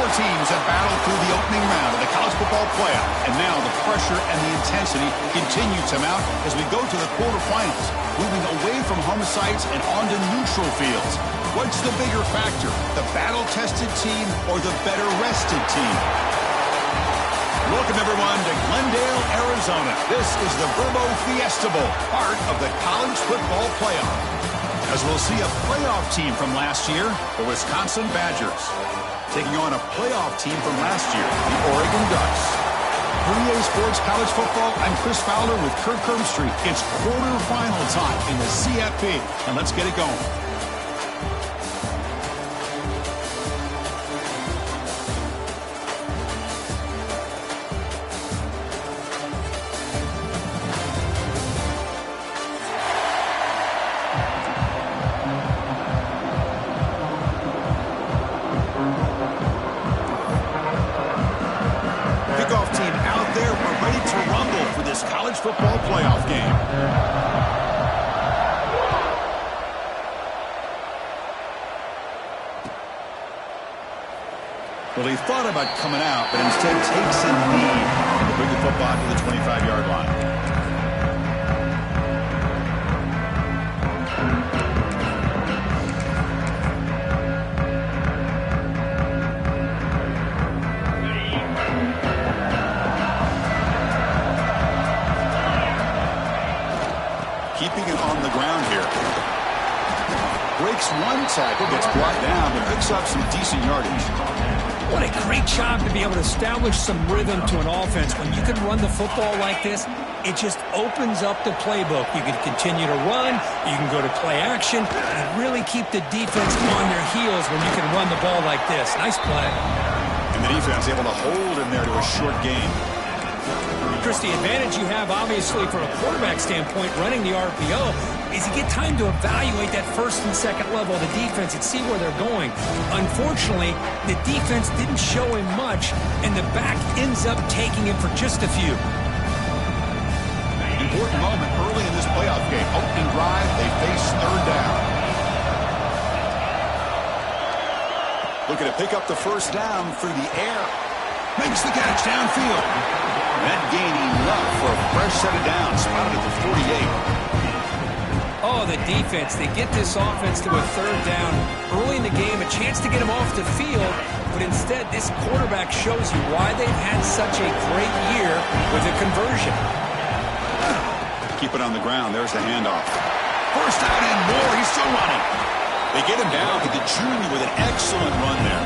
Four teams have battled through the opening round of the college football playoff, and now the pressure and the intensity continue to mount as we go to the quarterfinals, moving away from home sites and onto neutral fields. What's the bigger factor, the battle-tested team or the better-rested team? Welcome, everyone, to Glendale, Arizona. This is the Verbo Fiesta Bowl, part of the college football playoff. As we'll see a playoff team from last year, the Wisconsin Badgers, taking on a playoff team from last year, the Oregon Ducks. For EA Sports College Football, I'm Chris Fowler with Kirk Herbstreit. It's quarterfinal time in the CFP, and let's get it going. Football playoff game. Well, he thought about coming out, but instead takes a knee to bring the football to the 25-yard line. Keeping it on the ground here. Breaks one tackle, gets brought down, but picks up some decent yardage. What a great job to be able to establish some rhythm to an offense. When you can run the football like this, it just opens up the playbook. You can continue to run, you can go to play action, and really keep the defense on their heels when you can run the ball like this. Nice play. And the defense able to hold in there to a short gain. Chris, the advantage you have, obviously, from a quarterback standpoint, running the RPO, is you get time to evaluate that first and second level of the defense and see where they're going. Unfortunately, the defense didn't show him much, and the back ends up taking him for just a few. Important moment early in this playoff game. Opening drive, they face third down. Looking to pick up the first down through the air. Makes the catch downfield. That gain enough for a fresh set of downs, spotted at the 48. Oh, the defense. They get this offense to a third down early in the game, a chance to get him off the field, but instead this quarterback shows you why they've had such a great year with a conversion. Keep it on the ground. There's the handoff. First down and more. He's still running. They get him down to the junior with an excellent run there.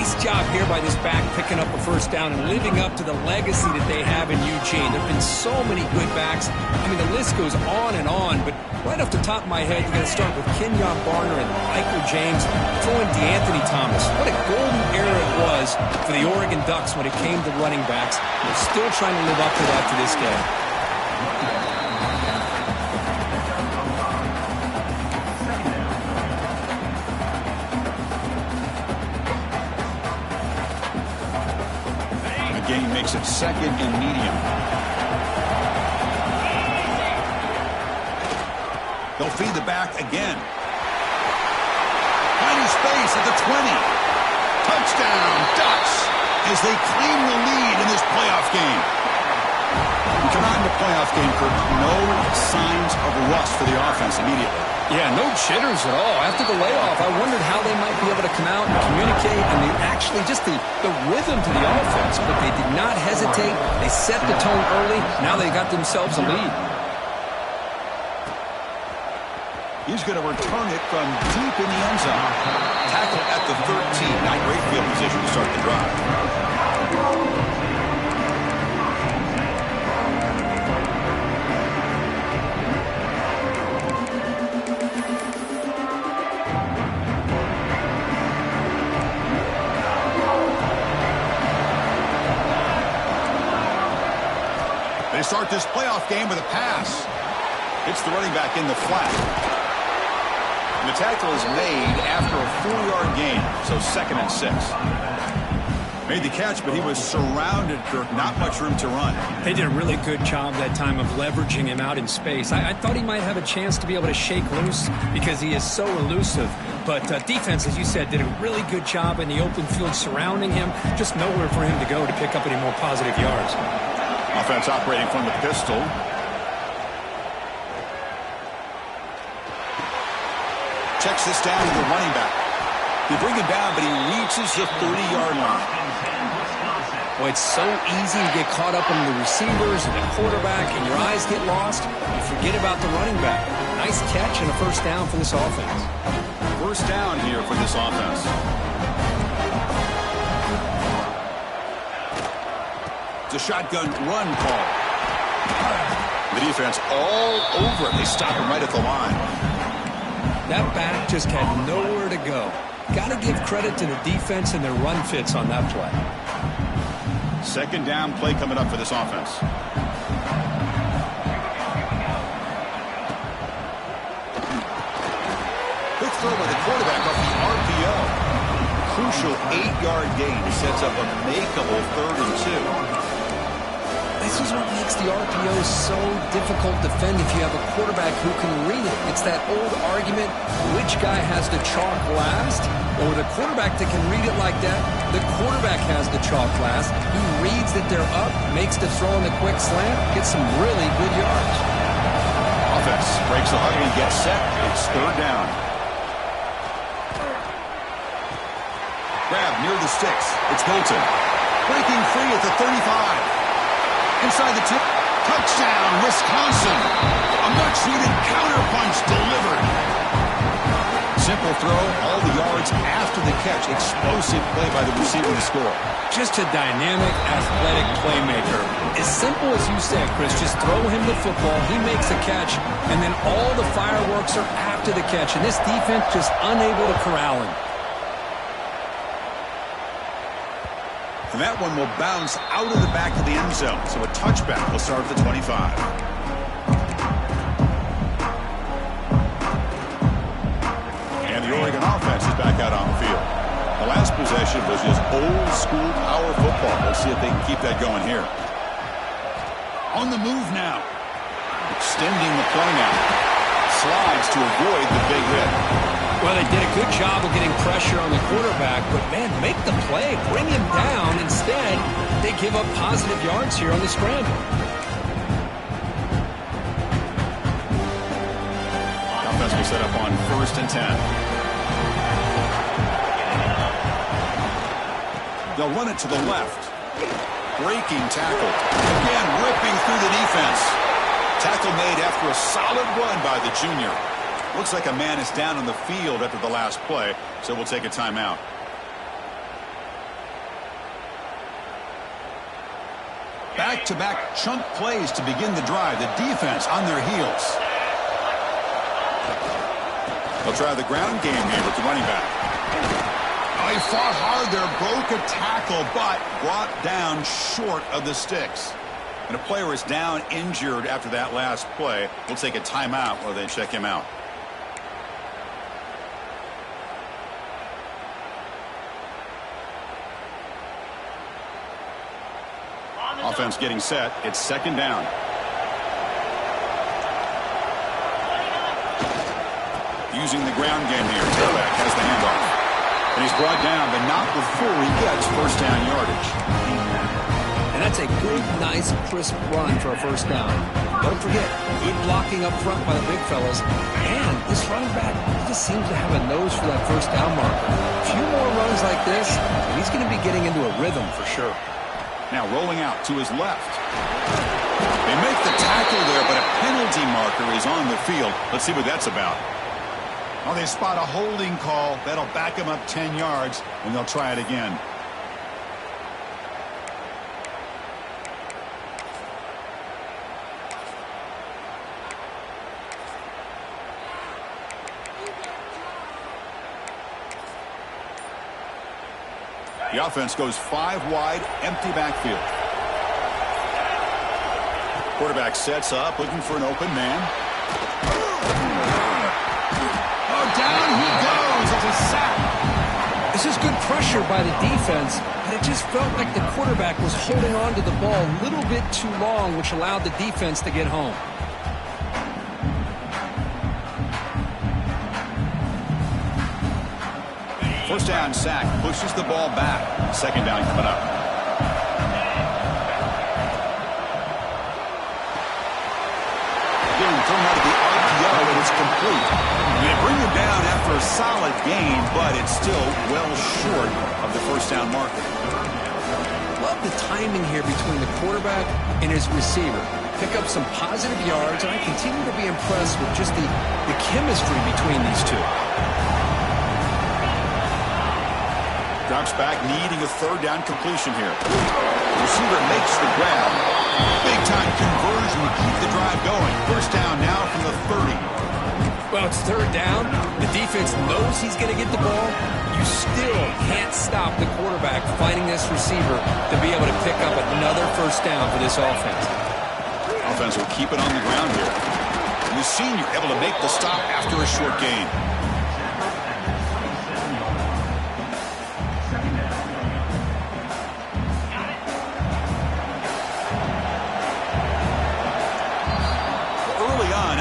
Nice job here by this back picking up a first down and living up to the legacy that they have in Eugene. There have been so many good backs. I mean, the list goes on, but right off the top of my head, you're going to start with Kenyon Barner and Michael James, throw in DeAnthony Thomas. What a golden era it was for the Oregon Ducks when it came to running backs. They're still trying to live up to that to this day. Makes it second and medium. They'll feed the back again. Finding space at the 20. Touchdown, Ducks, as they claim the lead in this playoff game. We come out in the playoff game, Kirk. No signs of rust for the offense immediately. Yeah, no jitters at all. After the layoff, I wondered how they might be able to come out and communicate, and actually just the rhythm to the offense. But they did not hesitate. They set the tone early. Now they got themselves a lead. He's going to return it from deep in the end zone. Tackle at the 13. Not great field position to start the drive. They start this playoff game with a pass. It's the running back in the flat. And the tackle is made after a 4-yard gain, so 2nd and 6. Made the catch, but he was surrounded, Kirk. Not much room to run. They did a really good job that time of leveraging him out in space. I thought he might have a chance to be able to shake loose because he is so elusive. But defense, as you said, did a really good job in the open field surrounding him. Just nowhere for him to go to pick up any more positive yards. Offense operating from the pistol. Checks this down to the running back. They bring him down, but he reaches the 30-yard line. Well, it's so easy to get caught up in the receivers and the quarterback, and your eyes get lost. You forget about the running back. Nice catch and a first down for this offense. First down here for this offense. It's a shotgun run call. The defense all over it. They stop him right at the line. That back just had nowhere to go. Got to give credit to the defense and their run fits on that play. Second down play coming up for this offense. Quick throw by the quarterback off the RPO. Crucial 8-yard gain sets up a makeable 3rd and 2. This is what makes the RPO so difficult to defend if you have a quarterback who can read it. It's that old argument, which guy has the chalk last? Or the quarterback that can read it like that, the quarterback has the chalk last. He reads that they're up, makes the throw in the quick slant, gets some really good yards. Offense breaks the huddle and gets set. It's 3rd down. Grab near the sticks. It's Bolton. Breaking free at the 35. Inside the 2. Touchdown, Wisconsin. A much-needed counterpunch delivered. Simple throw, all the yards after the catch. Explosive play by the receiver to score. Just a dynamic, athletic playmaker. As simple as you said, Chris, just throw him the football, he makes a catch, and then all the fireworks are after the catch. And this defense just unable to corral him. And that one will bounce out of the back of the end zone. So a touchback will start at the 25. And the Oregon offense is back out on the field. The last possession was just old school power football. Let's see if they can keep that going here. On the move now. Extending the play now. Slides to avoid the big hit. Well, they did a good job of getting pressure on the quarterback, but, man, make the play. Bring him down. Instead, they give up positive yards here on the scramble. Offense will set up on 1st and 10. They'll run it to the left. Breaking tackle. Again, ripping through the defense. Tackle made after a solid run by the junior. Looks like a man is down on the field after the last play, so we'll take a timeout. Back-to-back chunk plays to begin the drive. The defense on their heels. They'll try the ground game here with the running back. Oh, he fought hard there, broke a tackle, but brought down short of the sticks. And a player is down injured after that last play. We'll take a timeout while they check him out. Offense getting set. It's 2nd down. Using the ground game here. Tailback has the handoff. And he's brought down, but not before he gets 1st down yardage. And that's a good, nice, crisp run for a 1st down. Don't forget, good blocking up front by the big fellas. And this running back just seems to have a nose for that 1st down marker. A few more runs like this, and he's going to be getting into a rhythm for sure. Now rolling out to his left. They make the tackle there, but a penalty marker is on the field. Let's see what that's about. Oh, they spot a holding call. That'll back him up 10 yards, and they'll try it again. The offense goes 5 wide, empty backfield. Quarterback sets up, looking for an open man. Oh, down he goes. It's a sack. This is good pressure by the defense, but it just felt like the quarterback was holding on to the ball a little bit too long, which allowed the defense to get home. First down sack, pushes the ball back. Second down coming up. Getting thrown out of the RPO, and it's complete. They bring him down after a solid gain, but it's still well short of the first down marker. Love the timing here between the quarterback and his receiver. Pick up some positive yards, and I continue to be impressed with just the chemistry between these two. Drops back, needing a third down completion here. The receiver makes the grab. Big-time conversion to keep the drive going. First down now from the 30. Well, it's third down. The defense knows he's going to get the ball. You still can't stop the quarterback finding this receiver to be able to pick up another first down for this offense. Offense will keep it on the ground here. And the senior able to make the stop after a short gain.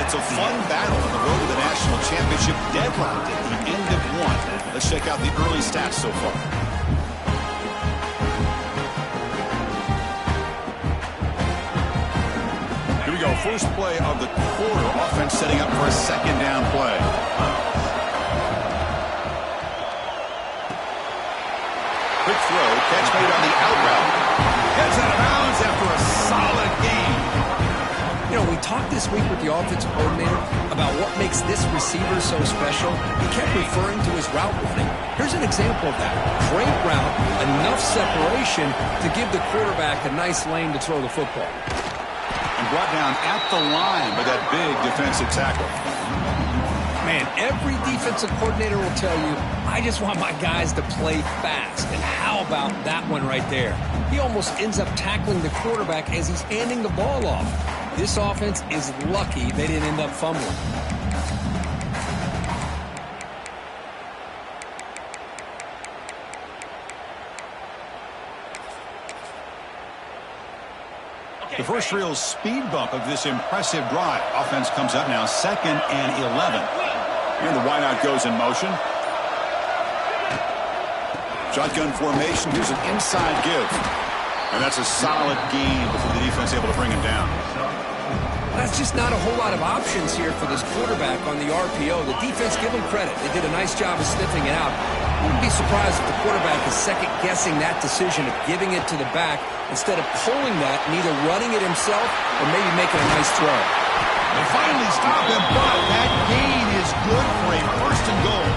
It's a fun battle on the road to the national championship, deadlocked at the end of one. Let's check out the early stats so far. Here we go. First play of the quarter. Offense setting up for a second down play. Quick throw. Catch made on the out route. Heads out of bounds after a solid gain. You know, we talked this week with the offensive coordinator about what makes this receiver so special. He kept referring to his route running. Here's an example of that. Great route, enough separation to give the quarterback a nice lane to throw the football. And brought down at the line by that big defensive tackle. Man, every defensive coordinator will tell you, I just want my guys to play fast. And how about that one right there? He almost ends up tackling the quarterback as he's handing the ball off. This offense is lucky they didn't end up fumbling. The first real speed bump of this impressive drive. Offense comes up now, 2nd and 11. Here the wideout goes in motion. Shotgun formation. Here's an inside give. And that's a solid gain before the defense able to bring him down. That's just not a whole lot of options here for this quarterback on the RPO. The defense, give them credit. They did a nice job of sniffing it out. I wouldn't be surprised if the quarterback is second-guessing that decision of giving it to the back instead of pulling that and either running it himself or maybe making a nice throw. They finally stop him, but that gain is good for a first and goal.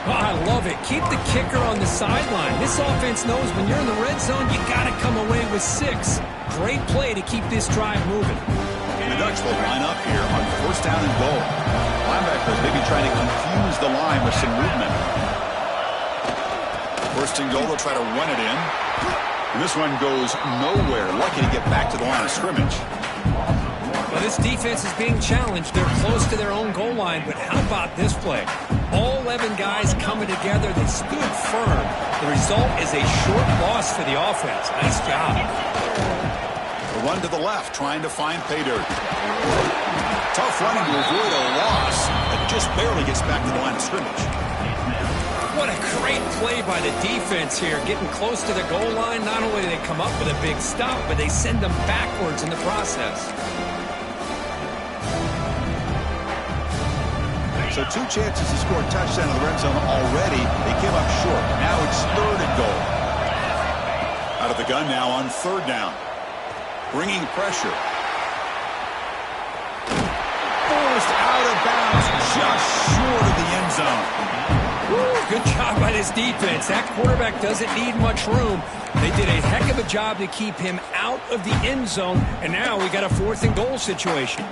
Oh, I love it. Keep the kicker on the sideline. This offense knows when you're in the red zone, you got to come away with 6. Great play to keep this drive moving. The Ducks will line up here on first down and goal. Linebackers maybe trying to confuse the line with some movement. First and goal, they'll try to run it in. And this one goes nowhere. Lucky to get back to the line of scrimmage. Well, this defense is being challenged. They're close to their own goal line, but how about this play? All 11 guys coming together. They stood firm. The result is a short loss for the offense. Nice job. The run to the left, trying to find pay dirt. Tough running to avoid a loss, but just barely gets back to the line of scrimmage. What a great play by the defense here. Getting close to the goal line, not only do they come up with a big stop, but they send them backwards in the process. So 2 chances to score a touchdown in the red zone already. They came up short. Now it's 3rd and goal. Out of the gun now on 3rd down. Bringing pressure. Forced out of bounds just short of the end zone. Woo, good job by this defense. That quarterback doesn't need much room. They did a heck of a job to keep him out of the end zone. And now we got a 4th and goal situation.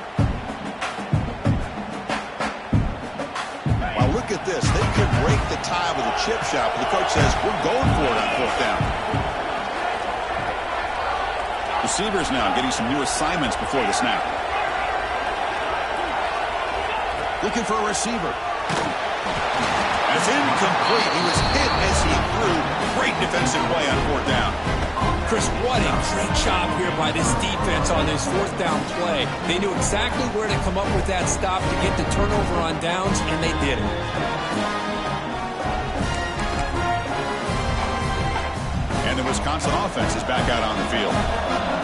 Wow, look at this. They could break the tie with a chip shot, but the coach says, we're going for it on 4th down. Receivers now getting some new assignments before the snap. Looking for a receiver. It's incomplete. He was hit as he threw. Great defensive play on fourth down. Chris, what a great job here by this defense on this fourth down play. They knew exactly where to come up with that stop to get the turnover on downs, and they did it. And the Wisconsin offense is back out on the field.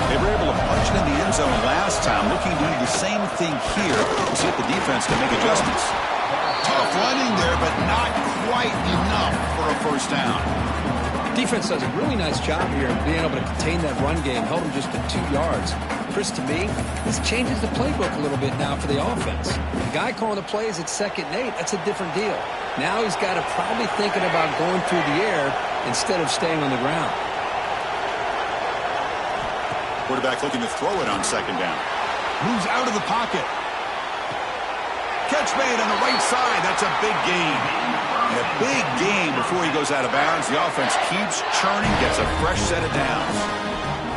They were able to punch it in the end zone last time, looking to do the same thing here to see if the defense can make adjustments. Tough running there, but not quite enough for a first down. Defense does a really nice job here of being able to contain that run game, held them just to 2 yards. Chris, to me, this changes the playbook a little bit now for the offense. The guy calling the plays at 2nd and 8, that's a different deal. Now he's got to probably thinking about going through the air instead of staying on the ground. Quarterback looking to throw it on 2nd down. Moves out of the pocket. Catch made on the right side. That's a big gain. And a big gain before he goes out of bounds. The offense keeps churning, gets a fresh set of downs.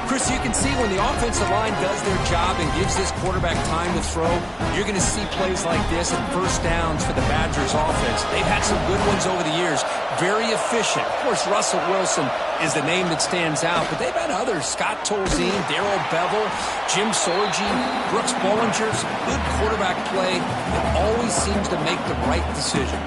Chris, you can see when the offensive line does their job and gives this quarterback time to throw, you're going to see plays like this and first downs for the Badgers offense. They've had some good ones over the years. Very efficient. Of course, Russell Wilson is the name that stands out, but they've had others. Scott Tolzien, Darrell Bevel, Jim Sorgi, Brooks Bollinger. Good quarterback play that always seems to make the right decision.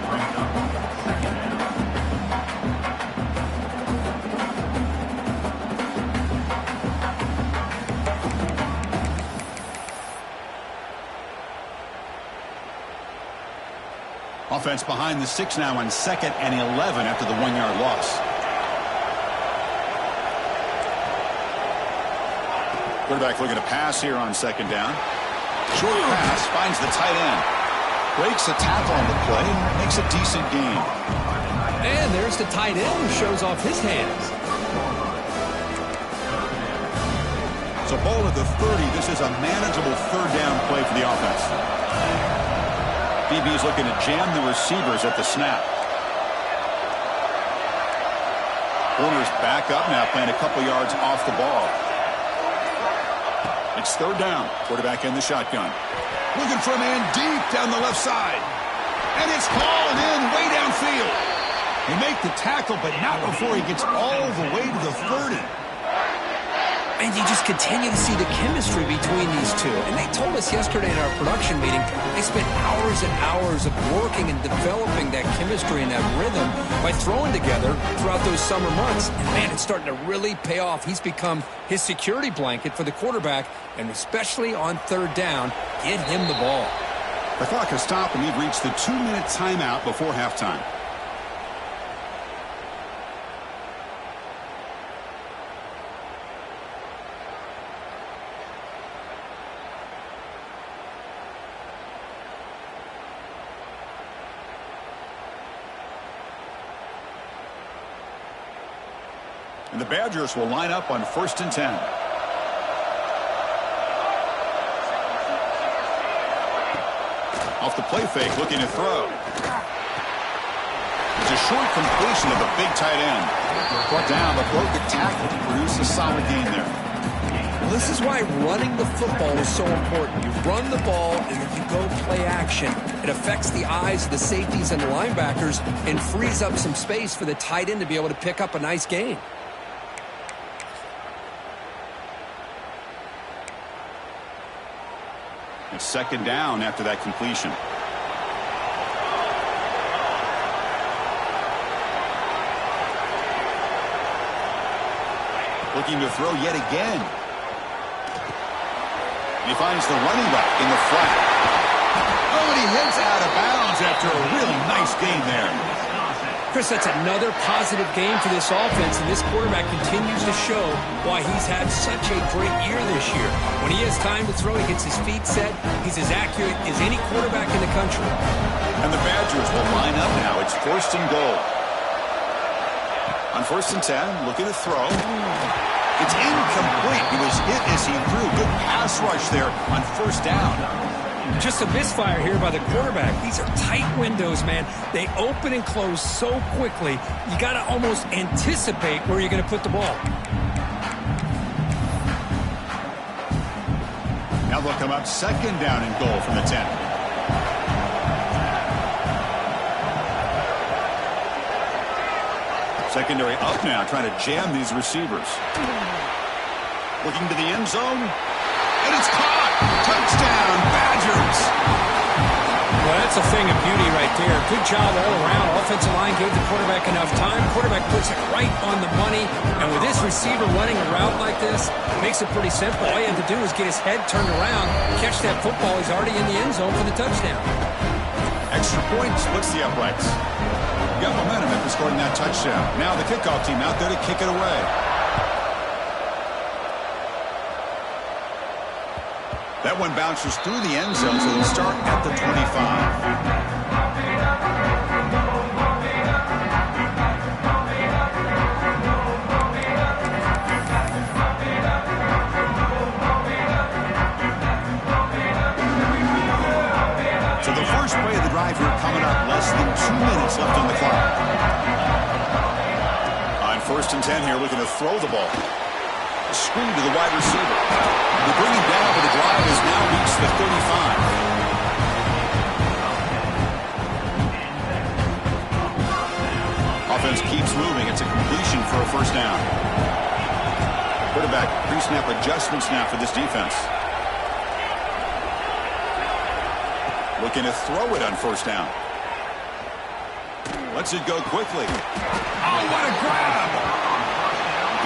Offense behind the 6 now on 2nd and 11 after the 1-yard loss. Quarterback looking to pass here on 2nd down. Short pass, finds the tight end. Breaks a tackle on the play and makes a decent gain. And there's the tight end who shows off his hands. So ball at the 30. This is a manageable 3rd down play for the offense. DB's looking to jam the receivers at the snap. Corner's back up now, playing a couple yards off the ball. It's 3rd down. Quarterback in the shotgun. Looking for a man deep down the left side. And it's calling in way downfield. They make the tackle, but not before he gets all the way to the 30. And you just continue to see the chemistry between these two. And they told us yesterday in our production meeting, they spent hours and hours of working and developing that chemistry and that rhythm by throwing together throughout those summer months. And man, it's starting to really pay off. He's become his security blanket for the quarterback, and especially on 3rd down, get him the ball. The clock has stopped, and we've reached the 2-minute timeout before halftime. And the Badgers will line up on 1st and 10. Off the play fake, looking to throw. It's a short completion of the big tight end. Brought down, but broke the tackle to produce a solid gain there. Well, this is why running the football is so important. You run the ball, and if you go play action, it affects the eyes of the safeties and the linebackers and frees up some space for the tight end to be able to pick up a nice gain. It's 2nd down after that completion. Looking to throw yet again. He finds the running back in the flat. Oh, and he heads out of bounds after a really nice gain there. Chris, that's another positive game for this offense, and this quarterback continues to show why he's had such a great year this year. When he has time to throw, he gets his feet set. He's as accurate as any quarterback in the country. And the Badgers will line up now. It's 1st and goal. On 1st and 10, looking to throw. It's incomplete. He was hit as he threw. Good pass rush there on 1st down. Just a misfire here by the quarterback. These are tight windows, man. They open and close so quickly, you got to almost anticipate where you're going to put the ball. Now they'll come up 2nd down and goal from the 10. Secondary up now, trying to jam these receivers. Looking to the end zone. And it's caught. Touchdown, Badgers. Well, that's a thing of beauty right there. Good job all around. Offensive line gave the quarterback enough time. Quarterback puts it right on the money. And with this receiver running a route like this, it makes it pretty simple. All you have to do is get his head turned around, catch that football. He's already in the end zone for the touchdown. Extra point splits the uprights. Got momentum after scoring that touchdown. Now the kickoff team out there to kick it away. That one bounces through the end zone, so they'll start at the 25. So the first play of the drive here coming up, less than 2 minutes left on the clock. On 1st and 10 here, looking to throw the ball. Screen to the wide receiver. They bring him down, but the drive has now reached the 35. Offense keeps moving. It's a completion for a first down. Quarterback pre-snap adjustments now for this defense. Looking to throw it on 1st down. Lets it go quickly. Oh, what a grab!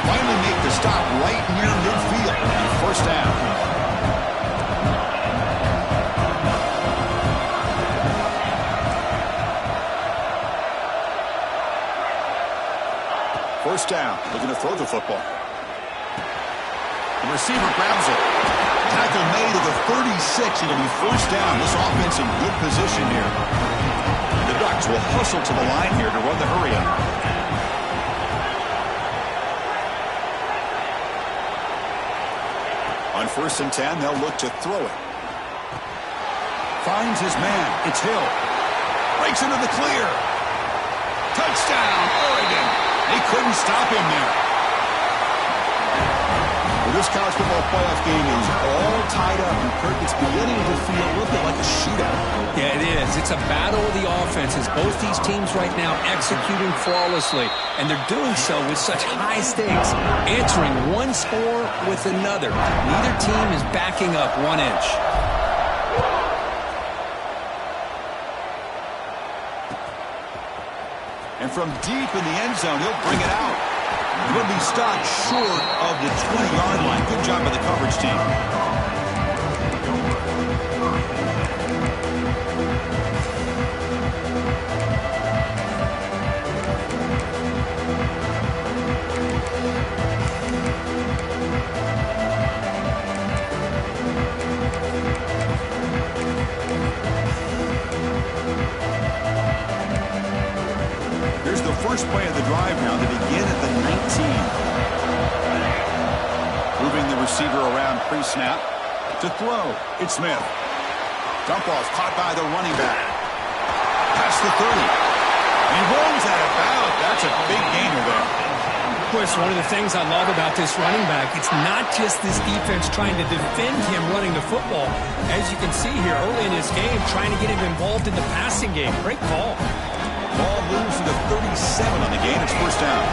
Finally make the stop right near midfield on 1st down. First down, looking to throw the football. The receiver grabs it. Tackle made at the 36. It'll be 1st down. This offense in good position here. The Ducks will hustle to the line here to run the hurry-up. On 1st and 10, they'll look to throw it. Finds his man. It's Hill. Breaks into the clear. Touchdown, Oregon. They couldn't stop him there. Well, this college football playoff game is all tied up, and Kirk, it's beginning to feel a little bit like a shootout. Yeah, it is. It's a battle of the offenses. Both these teams right now executing flawlessly, and they're doing so with such high stakes, answering one score with another. Neither team is backing up 1 inch. And from deep in the end zone, he'll bring it out. He'll be stopped short of the 20-yard line. Good job by the coverage team. Here's the first play of the drive now to begin at the 19. Moving the receiver around pre-snap. To throw, it's Smith. Dump off caught by the running back. Past the 30. And he rolls out of bounds. That's a big gainer there. Of course, one of the things I love about this running back, it's not just this defense trying to defend him running the football. As you can see here early in this game, trying to get him involved in the passing game. Great call. Ball moves to the 37 on the game. It's 1st down.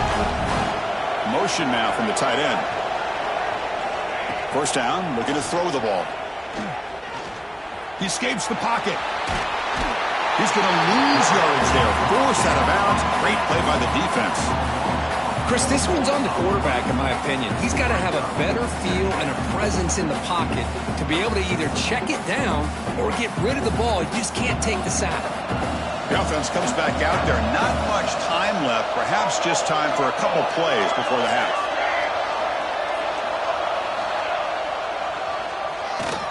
Motion now from the tight end. 1st down, looking to throw the ball. He escapes the pocket. He's going to lose yards there. Forced out of bounds. Great play by the defense. Chris, this one's on the quarterback, in my opinion. He's got to have a better feel and a presence in the pocket to be able to either check it down or get rid of the ball. You just can't take the sack. The offense comes back out there. Not much time left. Perhaps just time for a couple plays before the half.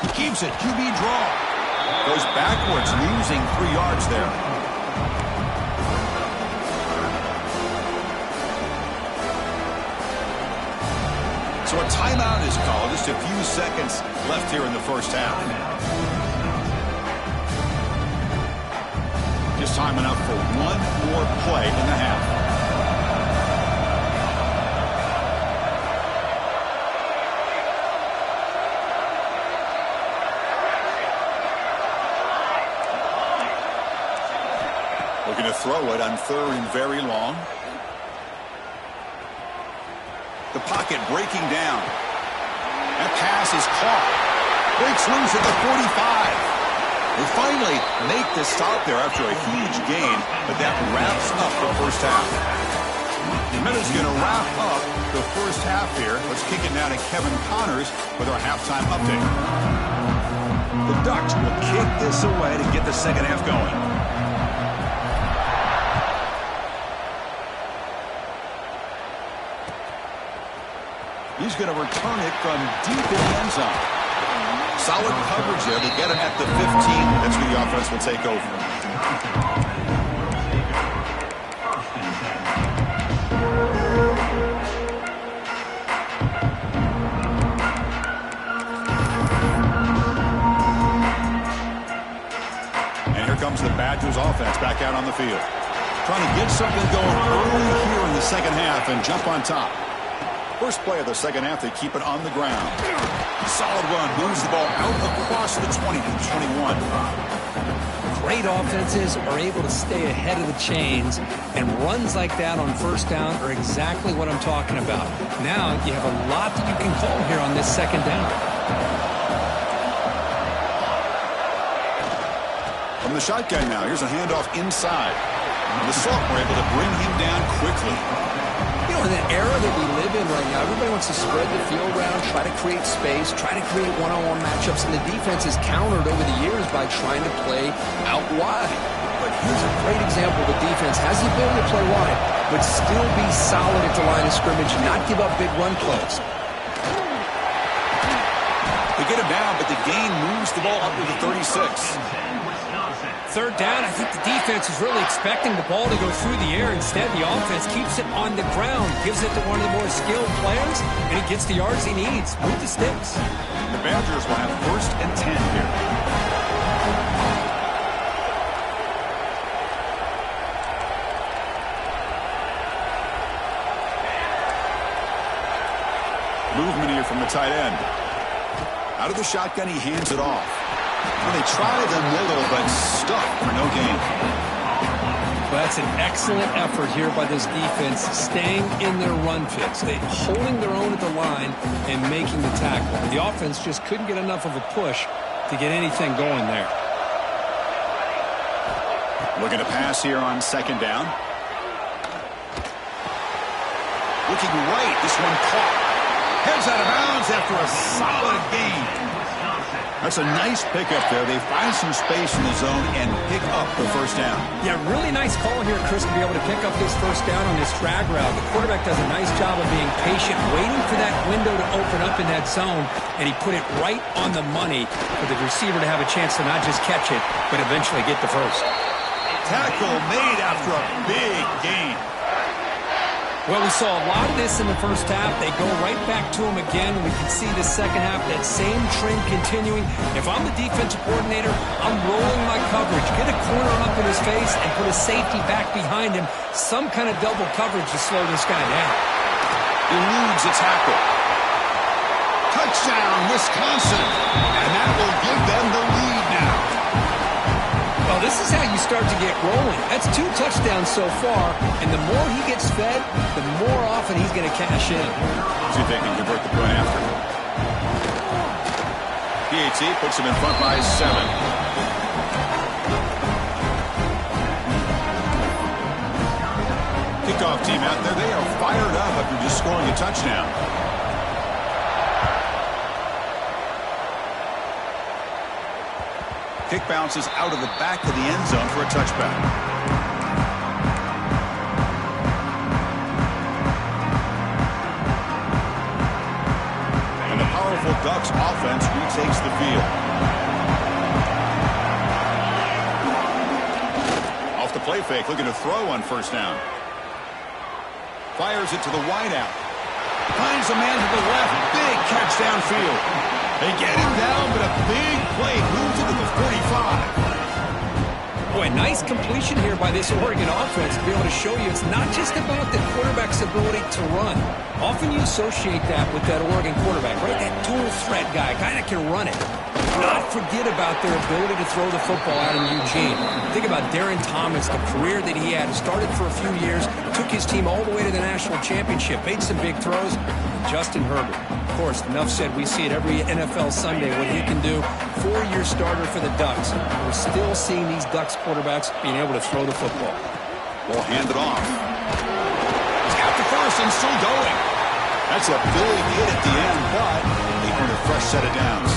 He keeps it. QB draw. Goes backwards, losing 3 yards there. So a timeout is called. Just a few seconds left here in the first half. Just time enough for one more play in the half. Looking to throw it on 3rd and very long. The pocket breaking down. That pass is caught. Breaks loose at the 45. They finally make the stop there after a huge gain, but that wraps up the first half. The minute's going to wrap up the first half here. Let's kick it now to Kevin Connors with our halftime update. The Ducks will kick this away to get the second half going. He's going to return it from deep in the end zone. Solid coverage there to get him at the 15. That's where the offense will take over. And here comes the Badgers offense back out on the field. Trying to get something going early here in the second half and jump on top. First play of the second half, they keep it on the ground. Solid run, moves the ball out across the 20 to the 21. Great offenses are able to stay ahead of the chains, and runs like that on first down are exactly what I'm talking about. Now you have a lot that you can call here on this second down. From the shotgun now, here's a handoff inside. The Sophomore able to bring him down quickly. You know, in the era that we live in right now, everybody wants to spread the field around, try to create space, try to create one-on-one matchups, and the defense is countered over the years by trying to play out wide. But here's a great example of a defense has the ability to play wide, but still be solid at the line of scrimmage and not give up big run plays. They get him down, but the gain moves the ball up to the 36. Third down, I think the defense is really expecting the ball to go through the air. Instead, the offense keeps it on the ground, gives it to one of the more skilled players, and he gets the yards he needs. Move the sticks. The Badgers will have first and 10 here. Movement here from the tight end. Out of the shotgun, he hands it off. Well, they try the middle, but stuck for no gain. Well, that's an excellent effort here by this defense, staying in their run fix. They holding their own at the line and making the tackle. The offense just couldn't get enough of a push to get anything going there. Looking to pass here on second down. Looking right, this one caught. Heads out of bounds after a solid gain. That's a nice pickup there. They find some space in the zone and pick up the first down. Yeah, really nice call here, Chris, to be able to pick up this first down on this drag route. The quarterback does a nice job of being patient, waiting for that window to open up in that zone, and he put it right on the money for the receiver to have a chance to not just catch it, but eventually get the first. Tackle made after a big gain. Well, we saw a lot of this in the first half. They go right back to him again. We can see the second half, that same trend continuing. If I'm the defensive coordinator, I'm rolling my coverage. Get a corner up in his face and put a safety back behind him. Some kind of double coverage to slow this guy down. Eludes a tackle. Touchdown, Wisconsin. And that will give them the lead now. Well, this is how you start to get rolling. That's 2 touchdowns so far, and the more he gets fed, the more often he's going to cash in. See if they can convert the point after. PAT puts him in front by 7. Kickoff team out there, they are fired up after just scoring a touchdown. Kick bounces out of the back of the end zone for a touchback. And the powerful Ducks offense retakes the field. Off the play fake, looking to throw on first down. Fires it to the wideout. Finds a man to the left. Big catch downfield. They get him down, but a big play moves into the 45. Boy, nice completion here by this Oregon offense to be able to show you it's not just about the quarterback's ability to run. Often you associate that with that Oregon quarterback, right? That dual threat guy that can run it. Not forget about their ability to throw the football out in Eugene. Think about Darren Thomas, the career that he had. Started for a few years, took his team all the way to the national championship, made some big throws. Justin Herbert. Of course, enough said, we see it every NFL Sunday what he can do. 4-year starter for the Ducks. We're still seeing these Ducks quarterbacks being able to throw the football. We'll hand it off. He's got the first and still going. That's a big hit at the end, but they earn a fresh set of downs.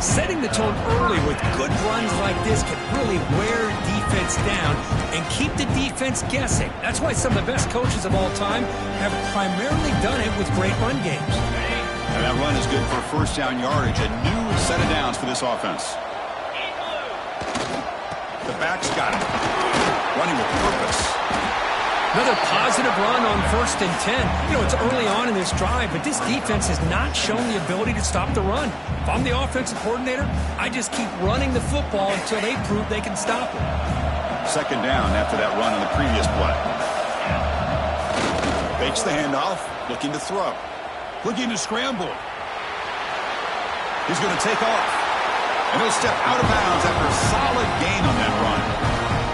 Setting the tone early with good runs like this can really wear defense down and keep the defense guessing. That's why some of the best coaches of all time have primarily done it with great run games. And that run is good for first down yardage. A new set of downs for this offense. The back's got it. Running with purpose. Another positive run on 1st and 10. You know, it's early on in this drive, but this defense has not shown the ability to stop the run. If I'm the offensive coordinator, I just keep running the football until they prove they can stop it. Second down after that run on the previous play. Fakes the handoff, looking to throw. Looking to scramble. He's going to take off. And he'll step out of bounds after a solid gain on that run.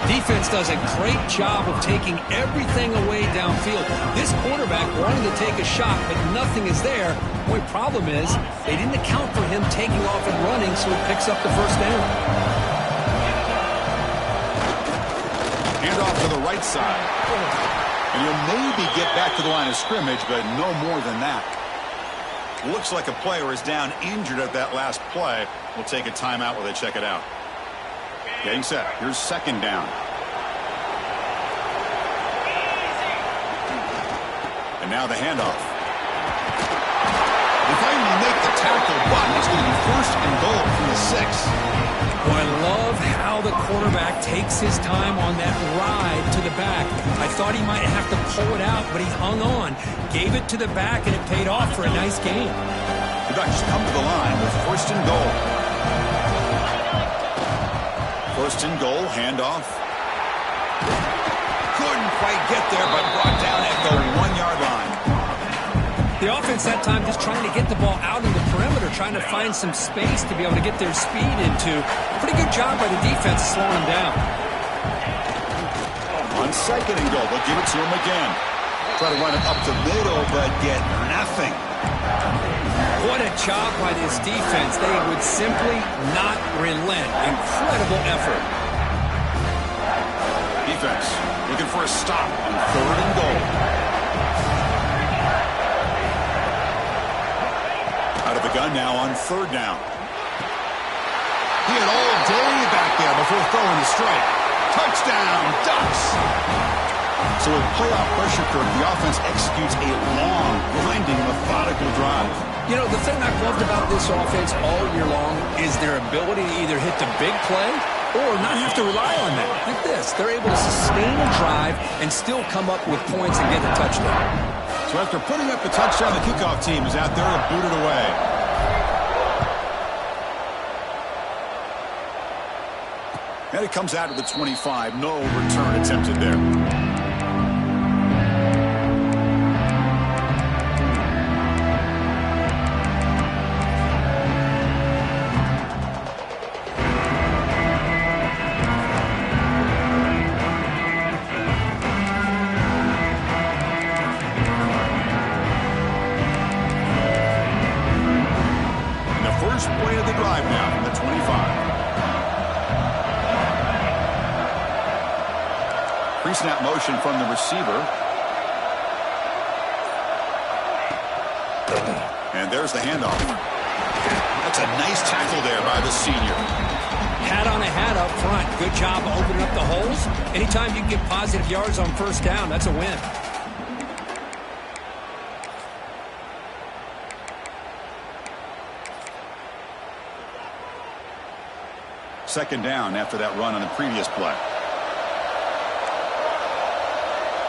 Defense does a great job of taking everything away downfield. This quarterback wanted to take a shot, but nothing is there. The only problem is they didn't account for him taking off and running, so he picks up the first down. Hand off to the right side. And you'll maybe get back to the line of scrimmage, but no more than that. Looks like a player is down injured at that last play. We'll take a timeout while they check it out. Getting set. Here's second down. And now the handoff. They finally make the tackle, but it's going to be first and goal from the 6. Well, I love how the quarterback takes his time on that ride to the back. I thought he might have to pull it out, but he hung on. Gave it to the back, and it paid off for a nice gain. The Ducks come to the line with first and goal. First and goal, handoff. Couldn't quite get there, but brought down at the 1-yard line. The offense that time just trying to get the ball out in the perimeter, trying to find some space to be able to get their speed into. Pretty good job by the defense slowing them down. On second and goal, they'll give it to him again. Try to run it up the middle, but get nothing. What a job by this defense. They would simply not relent. Incredible effort. Defense looking for a stop on third and goal. Out of the gun now on third down. He had all day back there before throwing the strike. Touchdown, Ducks! So with playoff pressure curve, the offense executes a long, grinding, methodical drive. You know, the thing I've loved about this offense all year long is their ability to either hit the big play or not have to rely on that. Like this, they're able to sustain a drive and still come up with points and get a touchdown. So after putting up the touchdown, the kickoff team is out there to boot it away. And it comes out of the 25. No return attempted there. Pre-snap motion from the receiver. And there's the handoff. That's a nice tackle there by the senior. Hat on a hat up front. Good job opening up the holes. Anytime you can get positive yards on first down, that's a win. Second down after that run on the previous play.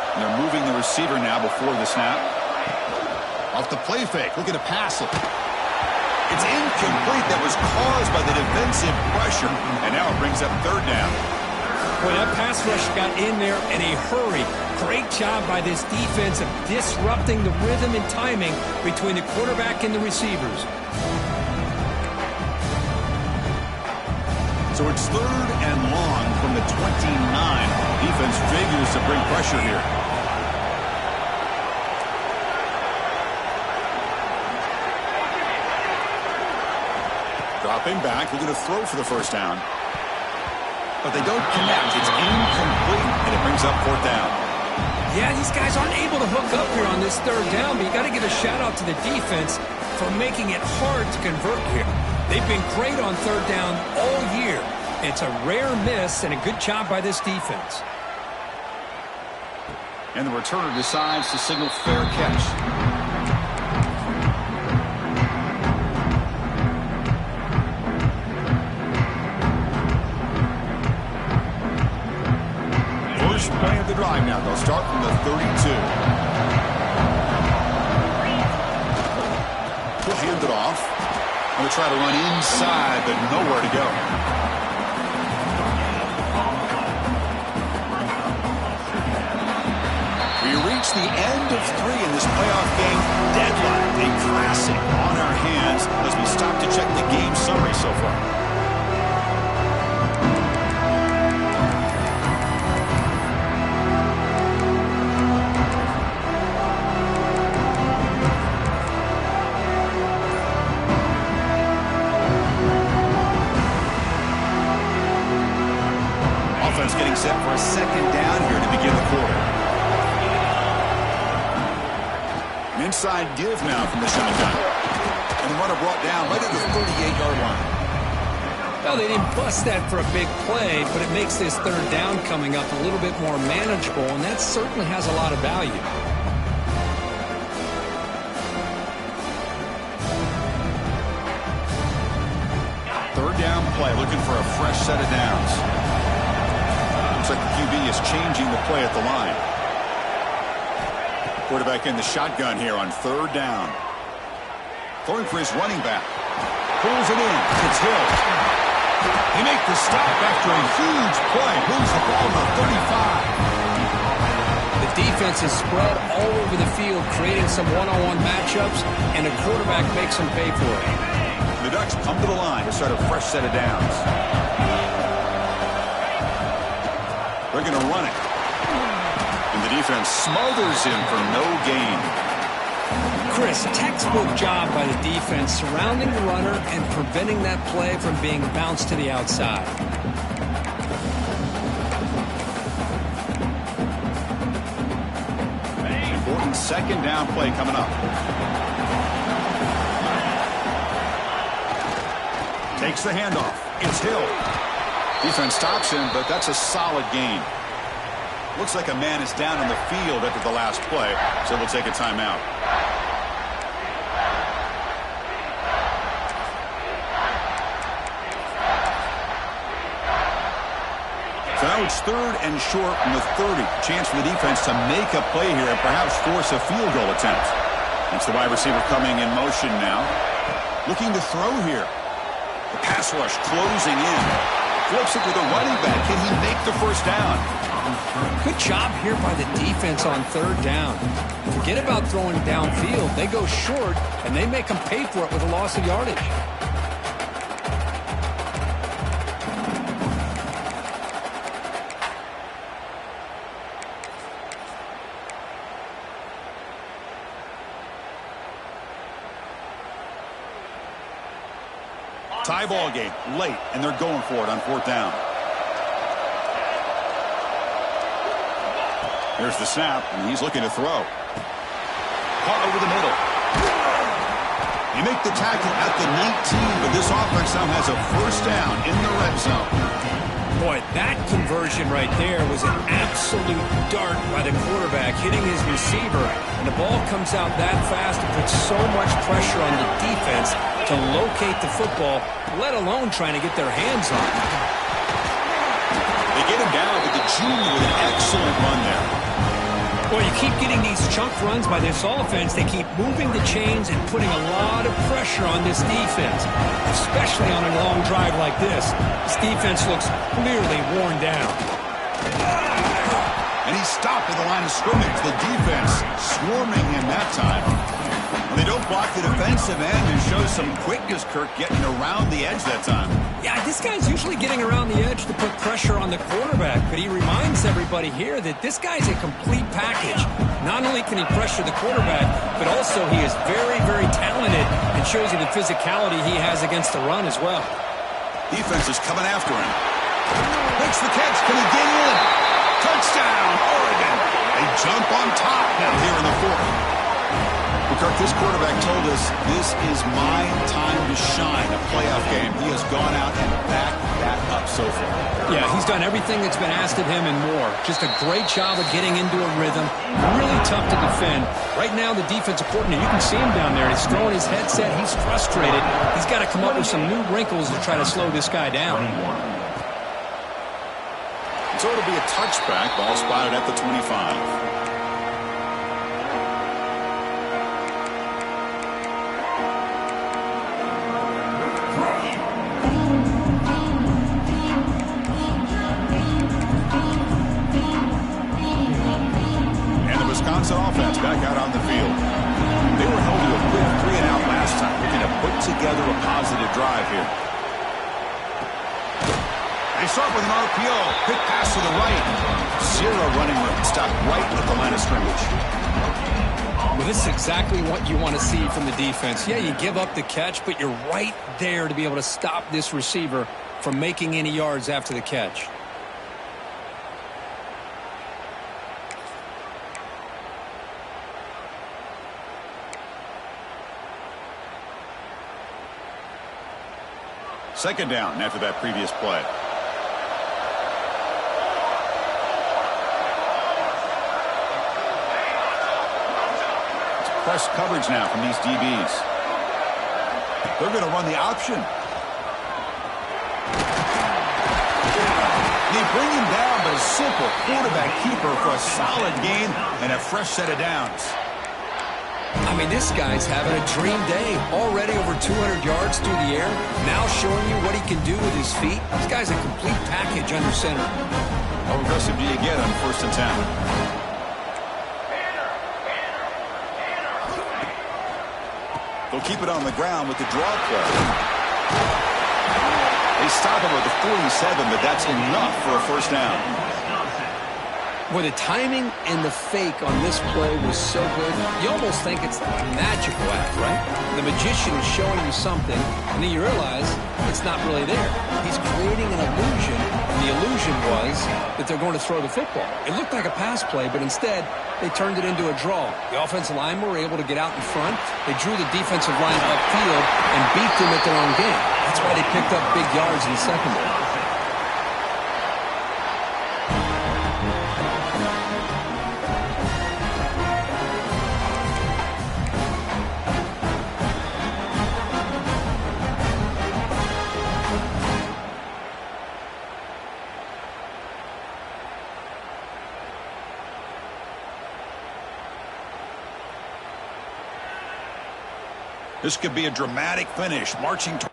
And they're moving the receiver now before the snap. Off the play fake, looking to pass it. It's incomplete. That was caused by the defensive pressure. And now it brings up third down. Well, that pass rush got in there in a hurry. Great job by this defense of disrupting the rhythm and timing between the quarterback and the receivers. So it's 3rd and long from the 29. Defense figures to bring pressure here. Dropping back, looking to throw for the first down. But they don't connect. It's incomplete, and it brings up 4th down. Yeah, these guys aren't able to hook up here on this 3rd down, but you got to give a shout-out to the defense for making it hard to convert here. They've been great on 3rd down all year. It's a rare miss and a good job by this defense. And the returner decides to signal fair catch. First play of the drive now. They'll start from the 32. He'll hand it off. Going to try to run inside, but nowhere to go. We reach the end of 3 in this playoff game. Deadline, a classic on our hands as we stop to check the game summary so far. Offense getting set for a 2nd down here to begin the quarter. An inside give now from the shotgun. And the runner brought down right at the 38-yard line. Well, they didn't bust that for a big play, but it makes this 3rd down coming up a little bit more manageable, and that certainly has a lot of value. Third down play, looking for a fresh set of downs. Looks like the QB is changing the play at the line. Quarterback in the shotgun here on 3rd down. Throwing for his running back. Pulls it in. It's Hill. He makes the stop after a huge play. Moves the ball to 35. The defense is spread all over the field, creating some one-on-one matchups, and a quarterback makes them pay for it. The Ducks come to the line to start a fresh set of downs. They're going to run it. And the defense smothers him for no gain. Chris, textbook job by the defense surrounding the runner and preventing that play from being bounced to the outside. Important 2nd down play coming up. Takes the handoff. It's Hill. Defense stops him, but that's a solid gain. Looks like a man is down on the field after the last play, so we'll take a timeout. So now it's 3rd and short from the 30. Chance for the defense to make a play here and perhaps force a field goal attempt. It's the wide receiver coming in motion now. Looking to throw here. The pass rush closing in. Flips it to the running back. Can he make the first down? Good job here by the defense on 3rd down. Forget about throwing downfield. They go short, and they make them pay for it with a loss of yardage. Tie ball game late, and they're going for it on 4th down. Here's the snap, and he's looking to throw. Caught over the middle. He make the tackle at the 19, but this offense now has a first down in the red zone. Boy, that conversion right there was an absolute dart by the quarterback, hitting his receiver. And the ball comes out that fast and puts so much pressure on the defense to locate the football, let alone trying to get their hands on it. They get him down, but the junior with an excellent run there. Boy, you keep getting these chunk runs by this offense. They keep moving the chains and putting a lot of pressure on this defense, especially on a long drive like this. This defense looks clearly worn down. And he stopped at the line of scrimmage. The defense swarming him that time. They don't block the defensive end and show some quickness, Kirk, getting around the edge that time. Yeah, this guy's usually getting around the edge to put pressure on the quarterback, but he reminds everybody here that this guy's a complete package. Not only can he pressure the quarterback, but also he is very, very talented and shows you the physicality he has against the run as well. Defense is coming after him. Makes the catch. Can he get in? Touchdown, Oregon. They jump on top now here in the fourth. Kirk, this quarterback told us this is my time to shine, a playoff game. He has gone out and backed that up so far. Yeah, he's done everything that's been asked of him and more. Just a great job of getting into a rhythm. Really tough to defend. Right now, the defensive coordinator, you can see him down there. He's throwing his headset. He's frustrated. He's got to come up with some new wrinkles to try to slow this guy down. So it'll be a touchback. Ball spotted at the 25. Offense back out on the field. They were held to a quick 3-and-out last time, looking to put together a positive drive here. They start with an RPO. Quick pass to the right. Zero running room. Stopped right at the line of scrimmage. Well, this is exactly what you want to see from the defense. Yeah, you give up the catch, but you're right there to be able to stop this receiver from making any yards after the catch. Second down after that previous play. It's press coverage now from these DBs. They're going to run the option. They bring him down, but a simple quarterback keeper for a solid gain and a fresh set of downs. I mean, this guy's having a dream day. Already over 200 yards through the air. Now showing you what he can do with his feet. This guy's a complete package under center. How aggressive do you get on first and 10? They'll keep it on the ground with the draw play. They stop him at the 47, but that's enough for a first down. Well, the timing and the fake on this play was so good, you almost think it's like a magical act, right? The magician is showing you something, and then you realize it's not really there. He's creating an illusion, and the illusion was that they're going to throw the football. It looked like a pass play, but instead, they turned it into a draw. The offensive linemen were able to get out in front. They drew the defensive line upfield and beat them at their own game. That's why they picked up big yards in the secondary. This could be a dramatic finish, marching toward.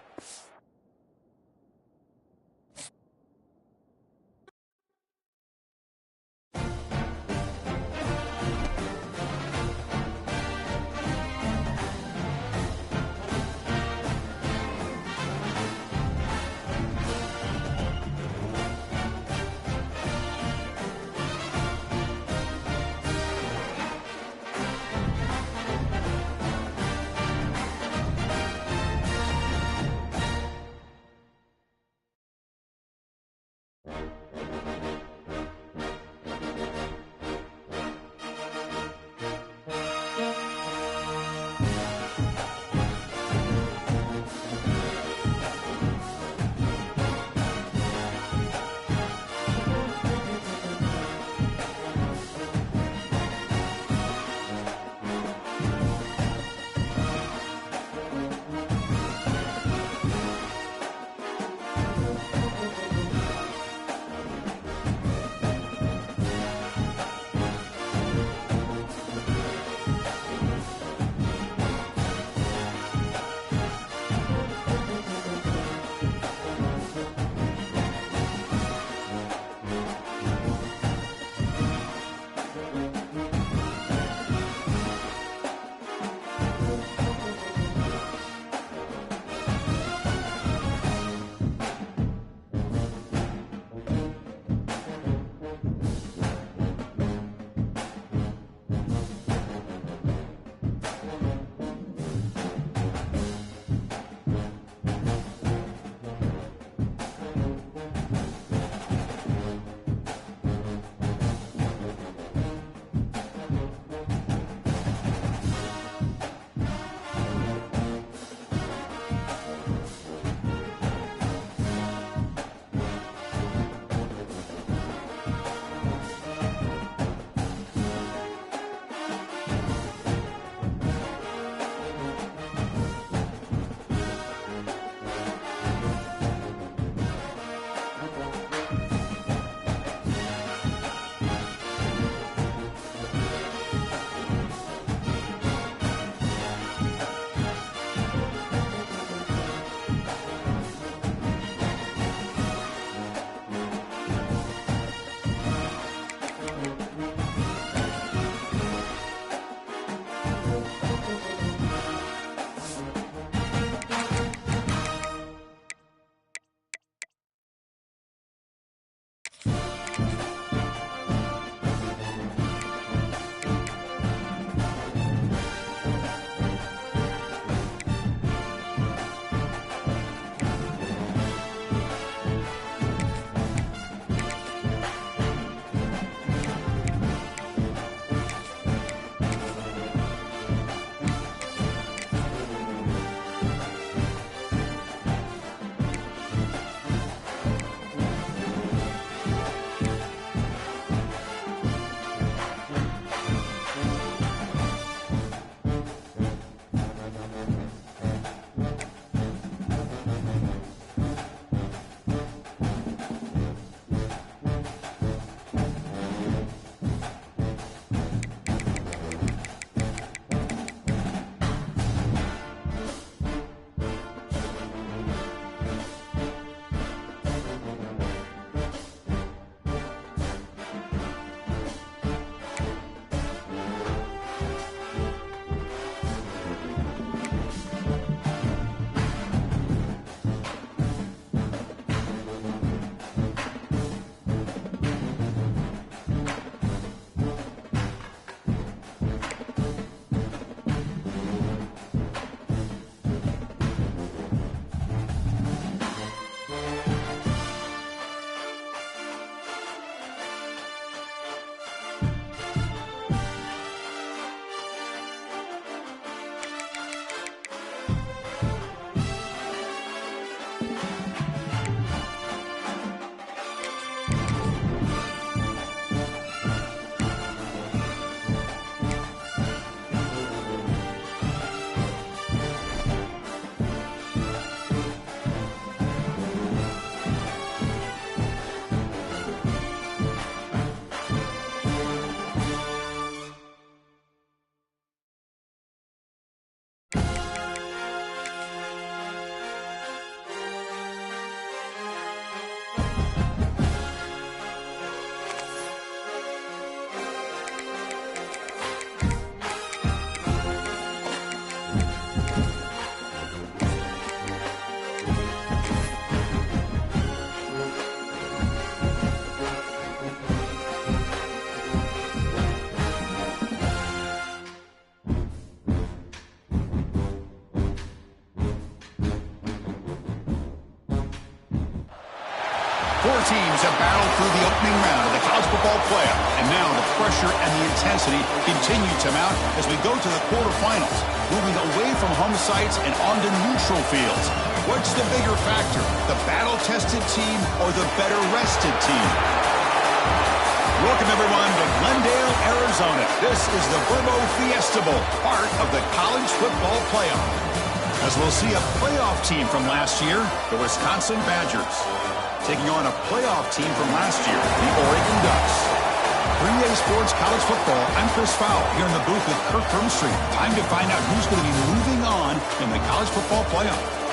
Four teams have battled through the opening round of the college football playoff, and now the pressure and the intensity continue to mount as we go to the quarterfinals, moving away from home sites and onto neutral fields. What's the bigger factor, the battle-tested team or the better-rested team? Welcome, everyone, to Glendale, Arizona. This is the Verbo Fiesta Bowl, part of the college football playoff. As we'll see a playoff team from last year, the Wisconsin Badgers, taking on a playoff team from last year, the Oregon Ducks. 3A Sports College Football, I'm Chris Fowle, here in the booth with Kirk Street. Time to find out who's going to be moving on in the college football playoff.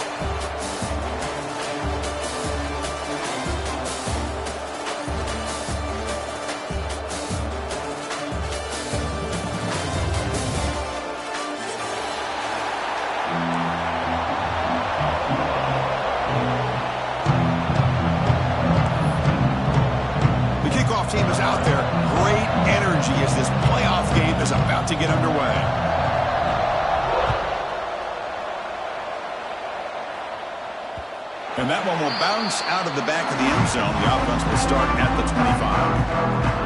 Team is out there. Great energy as this playoff game is about to get underway. And that one will bounce out of the back of the end zone. The offense will start at the 25.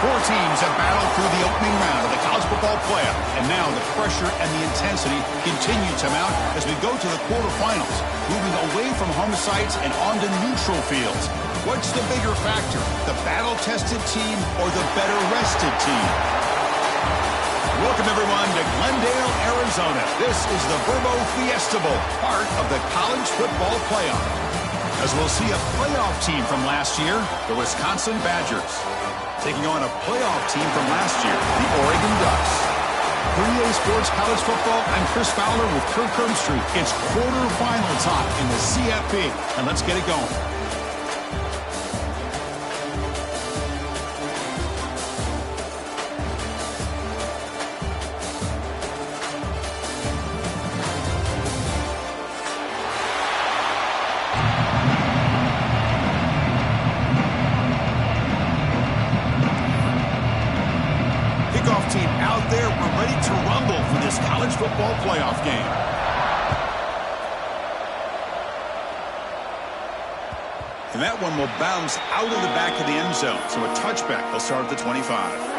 Four teams have battled through the opening round of the college football playoff, and now the pressure and the intensity continue to mount as we go to the quarterfinals, moving away from home sites and onto neutral fields. What's the bigger factor, the battle-tested team or the better-rested team? Welcome, everyone, to Glendale, Arizona. This is the Verbo Fiesta Bowl, part of the college football playoff. As we'll see a playoff team from last year, the Wisconsin Badgers, taking on a playoff team from last year, the Oregon Ducks. 3A Sports College Football, I'm Chris Fowler with Kirk Street. It's quarterfinal time in the CFP, and let's get it going. Team out there, we're ready to rumble for this college football playoff game. And that one will bounce out of the back of the end zone, so a touchback. They'll start at the 25.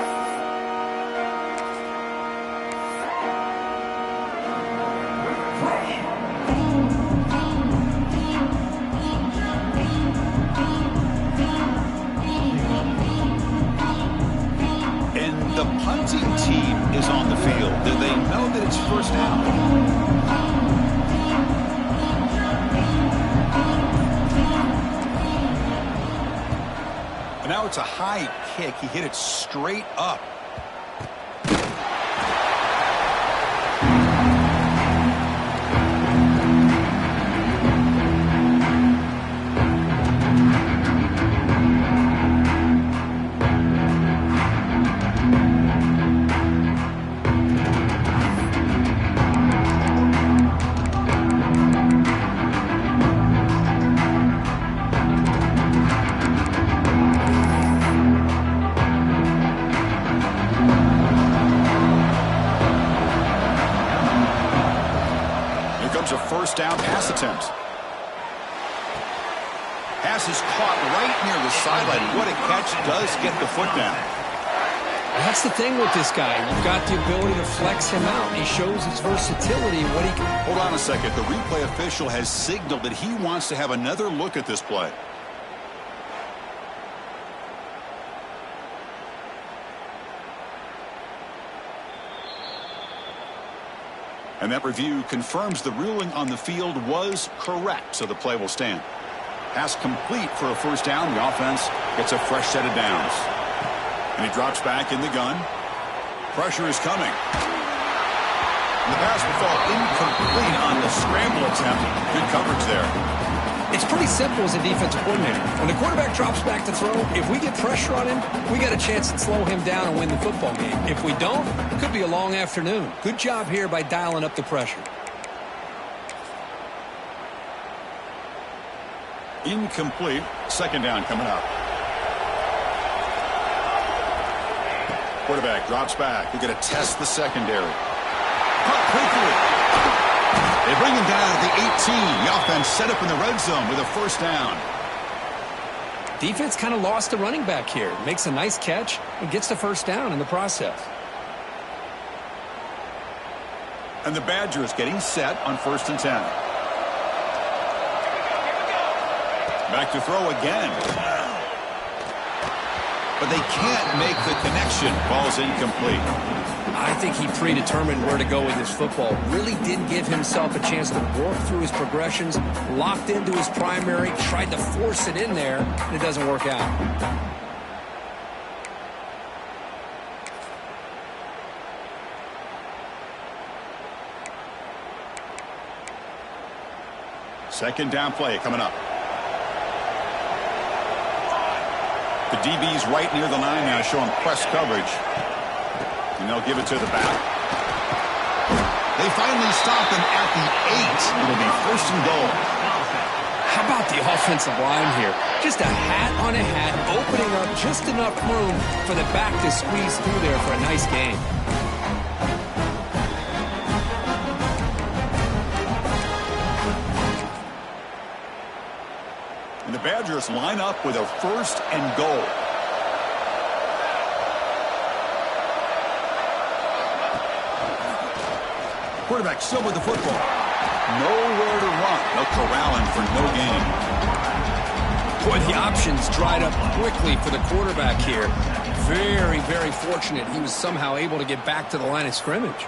The punting team is on the field. Do they know that it's first down? And now it's a high kick. He hit it straight up. attempt. Pass is caught right near the sideline. What a catch. Does get the foot down. That's the thing with this guy. You've got the ability to flex him out. He shows his versatility and what he can. Hold on a second. The replay official has signaled that he wants to have another look at this play. And that review confirms the ruling on the field was correct, so the play will stand. Pass complete for a first down. The offense gets a fresh set of downs. And he drops back in the gun. Pressure is coming. And the pass will fall incomplete on the scramble attempt. Good coverage there. It's pretty simple as a defensive coordinator. When the quarterback drops back to throw, if we get pressure on him, we got a chance to slow him down and win the football game. If we don't, it could be a long afternoon. Good job here by dialing up the pressure. Incomplete. Second down coming up. Quarterback drops back. We're going to test the secondary. Caught quickly. They bring him down at the 18. The offense set up in the red zone with a first down. Defense kind of lost the running back here. Makes a nice catch and gets the first down in the process. And the Badgers getting set on 1st and 10. Back to throw again. But they can't make the connection. Ball's incomplete. I think he predetermined where to go with his football. Really didn't give himself a chance to work through his progressions. Locked into his primary. Tried to force it in there. And it doesn't work out. Second down play coming up. The DB's right near the line now, showing press coverage. And they'll give it to the back. They finally stop him at the 8. It'll be 1st and goal. How about the offensive line here? Just a hat on a hat, opening up just enough room for the back to squeeze through there for a nice gain. And the Badgers line up with a 1st and goal. Quarterback still with the football. Nowhere to run. They'll corral him for no gain. Boy, the options dried up quickly for the quarterback here. Very, very fortunate he was somehow able to get back to the line of scrimmage.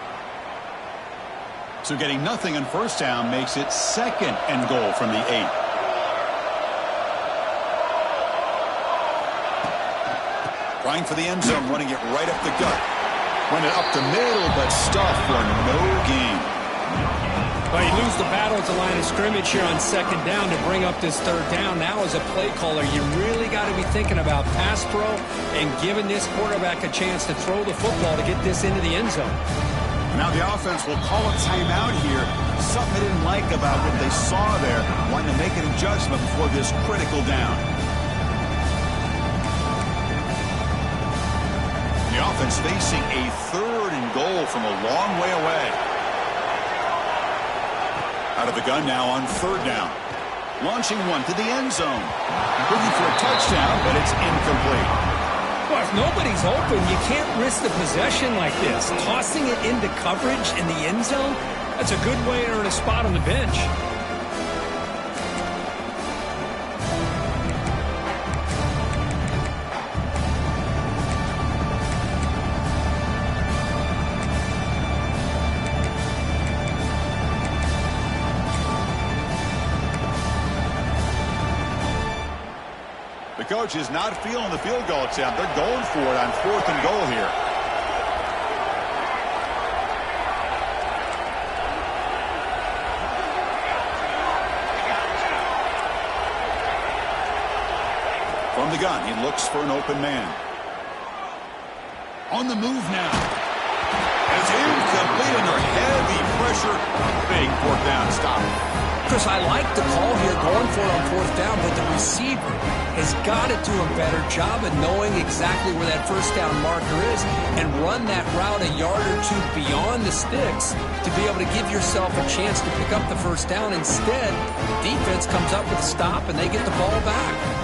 So getting nothing on first down makes it 2nd and goal from the 8. Trying for the end zone, running it right up the gut. Run it up the middle, but stuffed for no gain. Well, you lose the battle at the line of scrimmage here on 2nd down to bring up this 3rd down. Now as a play caller, you really got to be thinking about pass pro and giving this quarterback a chance to throw the football to get this into the end zone. Now the offense will call a timeout here. Something they didn't like about what they saw there. Wanting to make an adjustment before this critical down. The offense facing a 3rd and goal from a long way away. Out of the gun now on 3rd down. Launching one to the end zone. Looking for a touchdown, but it's incomplete. Well, if nobody's open, you can't risk the possession like this. Tossing it into coverage in the end zone, that's a good way to earn a spot on the bench. The coach is not feeling the field goal attempt. They're going for it on 4th and goal here. From the gun, he looks for an open man. On the move now. It's incomplete under heavy pressure. Big 4th down stop. Chris, I like the call here going for it on 4th down, but the receiver has has got to do a better job of knowing exactly where that first down marker is and run that route a yard or two beyond the sticks to be able to give yourself a chance to pick up the first down. Instead, defense comes up with a stop and they get the ball back.